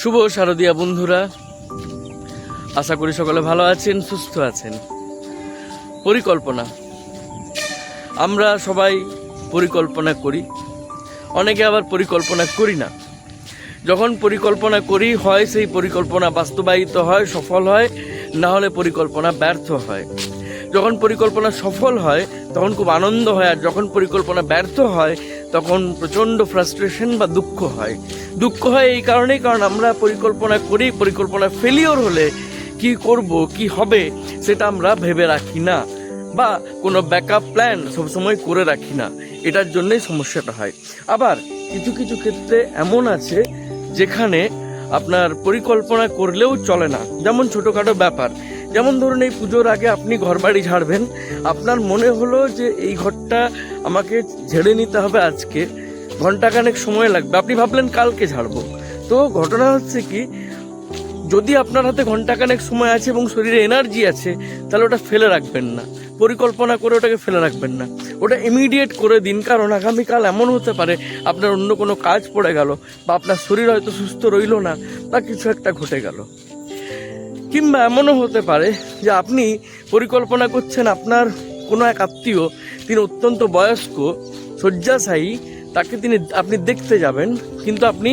শুভ শারদীয়া বন্ধুরা, আশা করি সকলে ভালো আছেন, সুস্থ আছেন। পরিকল্পনা, আমরা সবাই পরিকল্পনা করি, অনেকে আবার পরিকল্পনা করি না। যখন পরিকল্পনা করি হয় সেই পরিকল্পনা বাস্তবায়িত হয়, সফল হয়, না হলে পরিকল্পনা ব্যর্থ হয়। যখন পরিকল্পনা সফল হয় তখন খুব আনন্দ হয়, আর যখন পরিকল্পনা ব্যর্থ হয় তখন প্রচণ্ড ফ্রাস্ট্রেশন বা দুঃখ হয়। দুঃখ হয় এই কারণেই, কারণ আমরা পরিকল্পনা করি, পরিকল্পনা ফেলিওর হলে কি করব, কি হবে সেটা আমরা ভেবে রাখি না, বা কোনো ব্যাকআপ প্ল্যান সবসময় করে রাখি না। এটার জন্যই সমস্যাটা হয়। আবার কিছু কিছু ক্ষেত্রে এমন আছে যেখানে আপনার পরিকল্পনা করলেও চলে না। যেমন ছোটোখাটো ব্যাপার, যেমন ধরুন এই পুজোর আগে আপনি ঘরবাড়ি ঝাড়বেন, আপনার মনে হলো যে এই ঘরটা আমাকে ঝেড়ে নিতে হবে আজকে, ঘন্টাখানেক সময় লাগবে, আপনি ভাবলেন কালকে ঝাড়বো। তো ঘটনা হচ্ছে কি, যদি আপনার হাতে ঘন্টাখানেক সময় আছে এবং শরীরে এনার্জি আছে, তাহলে ওটা ফেলে রাখবেন না, পরিকল্পনা করে ওটাকে ফেলে রাখবেন না, ওটা ইমিডিয়েট করে দিন। কারণ আগামীকাল এমন হতে পারে আপনার অন্য কোনো কাজ পড়ে গেল, বা আপনার শরীর হয়তো সুস্থ রইল না, বা কিছু একটা ঘটে গেল। কিংবা এমনও হতে পারে যে আপনি পরিকল্পনা করছেন, আপনার কোনো এক আত্মীয়, তিনি অত্যন্ত বয়স্ক, শয্যাশায়ী, তাকে আপনি দেখতে যাবেন, কিন্তু আপনি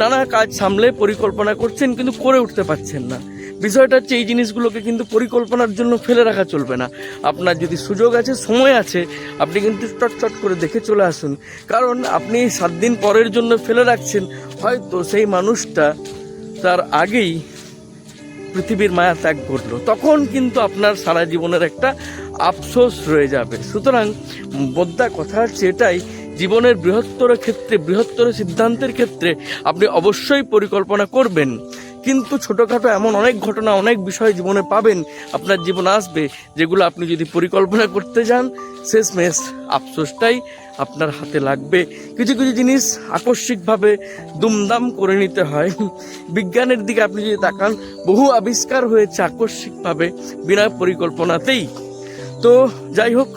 নানা কাজ সামলে পরিকল্পনা করছেন কিন্তু করে উঠতে পারছেন না। বিষয়টা হচ্ছে এই জিনিসগুলোকে কিন্তু পরিকল্পনার জন্য ফেলে রাখা চলবে না। আপনার যদি সুযোগ আছে, সময় আছে, আপনি কিন্তু চটচট করে দেখে চলে আসুন। কারণ আপনি 7 দিন পরের জন্য ফেলে রাখছেন, হয়তো সেই মানুষটা তার আগেই পৃথিবীর মায়া ত্যাগ করলো, তখন কিন্তু আপনার সারা জীবনের একটা আফসোস রয়ে যাবে। সুতরাং বোদ্ধা কথা হচ্ছে এটাই, জীবনের বৃহত্তর ক্ষেত্রে, বৃহত্তর সিদ্ধান্তের ক্ষেত্রে আপনি অবশ্যই পরিকল্পনা করবেন, কিন্তু ছোটোখাটো এমন অনেক ঘটনা, অনেক বিষয় জীবনে পাবেন, আপনার জীবন আসবে, যেগুলো আপনি যদি পরিকল্পনা করতে যান, শেষমেশ আফসোসটাই আপনার হাতে লাগবে। কিছু কিছু জিনিস আকস্মিকভাবে দুমদাম করে নিতে হয়। বিজ্ঞানের দিকে আপনি যদি তাকান, বহু আবিষ্কার হয়েছে আকস্মিকভাবে, বিনা পরিকল্পনাতেই। তো যাই হোক,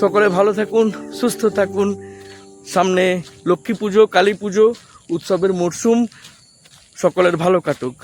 সকলে ভালো থাকুন, সুস্থ থাকুন। সামনে লক্ষ্মী পুজো, কালী পুজো, উৎসবের মরশুম, সকলের ভালো কাটুক।